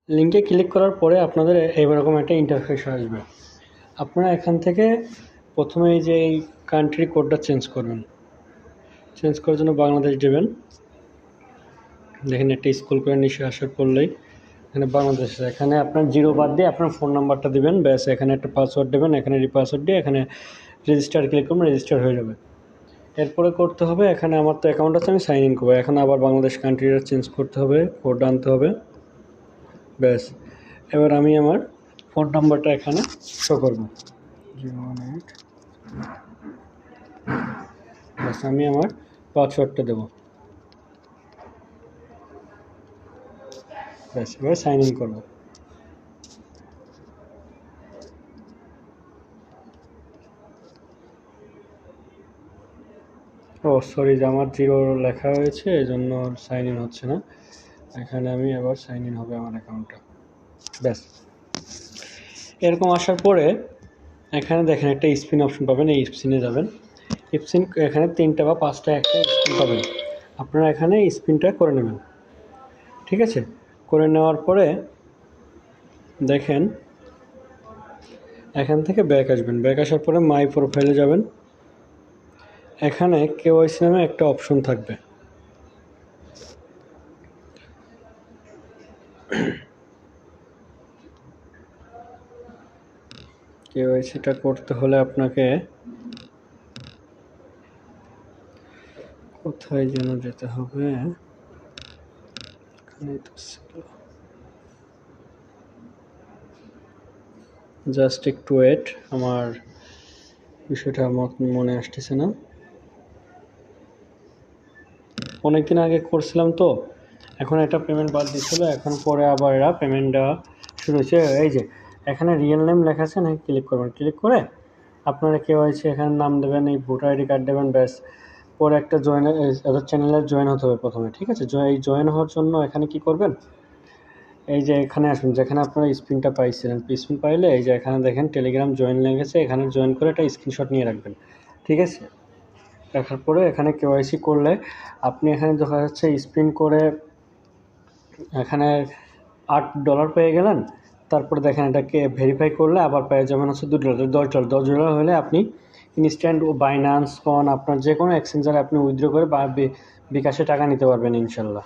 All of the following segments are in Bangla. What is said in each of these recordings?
লিঙ্কে ক্লিক করার পরে আপনাদের এইরকম একটা ইন্টারফেস আসবে। আপনারা এখান থেকে প্রথমে এই যে এই কান্ট্রি কোডটা চেঞ্জ করবেন। চেঞ্জ করার জন্য বাংলাদেশ দেবেন। দেখেন একটা স্কুল করে নিচে আসার করলেই এখানে বাংলাদেশ, এখানে আপনার 0 বাদ দিয়ে আপনার ফোন নাম্বারটা দিবেন, ব্যাস। এখানে একটা পাসওয়ার্ড দেবেন, এখানে পাসওয়ার্ড দিয়ে এখানে রেজিস্টার ক্লিক করবেন, রেজিস্টার হয়ে যাবে। এরপরে করতে হবে, এখানে আমার তো অ্যাকাউন্ট আছে, আমি সাইন ইন করবো। এখন আবার বাংলাদেশ কান্ট্রিটা চেঞ্জ করতে হবে, কোড আনতে হবে, ব্যাস। এবার আমি আমার ফোন নাম্বারটা এখানে শো করবো 018, ব্যাস। আমি আমার পাসওয়ার্ডটা দেবো, ব্যাস। এবার সাইন ইন করবো। ও সরি, যে আমার 0 লেখা হয়েছে, এই জন্য সাইন ইন হচ্ছে না। এখানে আমি এবার সাইন ইন হবে আমার অ্যাকাউন্টটা, ব্যাস। এরকম আসার পরে এখানে দেখেন একটা স্পিন অপশন পাবেন, এই স্পিনে যাবেন। স্পিন এখানে 3টা বা 5টা একটা স্পিন পাবেন, আপনারা এখানে স্পিনটা করে নেবেন, ঠিক আছে। করে নেওয়ার পরে দেখেন এখান থেকে ব্যাক আসবেন। ব্যাক আসার পরে মাই প্রোফাইলে যাবেন। এখানে কেওয়াইসি নামে একটা অপশন থাকবে, কেওয়াইসিটা করতে হলে আপনাকে কোথায় যেন যেতে হবে, এখানেই তো ছিল। জাস্ট একটু ওয়েট, আমার বিষয়টা মনে আসতেছে না। অনেকদিন আগে করছিলাম তো, এখন একটা পেমেন্ট বাদ দিচ্ছিল, এখন পরে আবার এরা পেমেন্ট দেওয়া শুরু হয়েছে। এই যে এখানে রিয়েল নেম লেখা আছে না, ক্লিক করবেন। ক্লিক করে আপনারা কেওয়াইসি এখানে নাম দেবেন, এই ভোটার আইডি কার্ড দেবেন, ব্যাস। পরে একটা এদের চ্যানেলে জয়েন হতে হবে প্রথমে, ঠিক আছে। এই জয়েন হওয়ার জন্য এখানে কি করবেন, এই যে এখানে আসুন, যেখানে আপনারা স্পিনটা পাইছিলেন। স্পিন পাইলে এই যে এখানে দেখেন টেলিগ্রাম জয়েন লেগেছে, এখানে জয়েন করে একটা স্ক্রিনশট নিয়ে রাখবেন, ঠিক আছে। রাখার পরে এখানে কেওয়াইসি করলে আপনি এখানে দেখা যাচ্ছে স্পিন করে এখানে $8 পেয়ে গেলেন। তারপরে দেখেন এটাকে ভেরিফাই করলে আবার পেয়ে যাবেন হচ্ছে $2, $10 হলে আপনি ইনস্ট্যান্ট বাইন্যান্স কন আপনার যে কোনো এক্সচেঞ্জারে আপনি উইথড্র করে বা বিকাশে টাকা নিতে পারবেন ইনশাল্লাহ।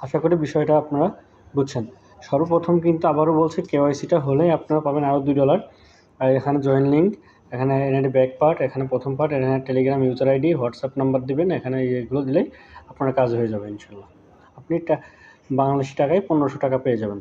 আশা করি বিষয়টা আপনারা বুঝছেন। সর্বপ্রথম কিন্তু আবারও বলছি, কেওয়াইসিটা হলেই আপনারা পাবেন আরও $2। আর এখানে জয়েন লিঙ্ক, এখানে এনআইডি ব্যাক পার্ট, এখানে প্রথম পার্ট, এখানে Telegram user ID, WhatsApp number দিবেন। এখানে এগুলো দিলেই আপনার কাজ হয়ে যাবে ইনশাল্লাহ। আপনি বাংলাদেশি টাকায় 1500 টাকা পেয়ে যাবেন।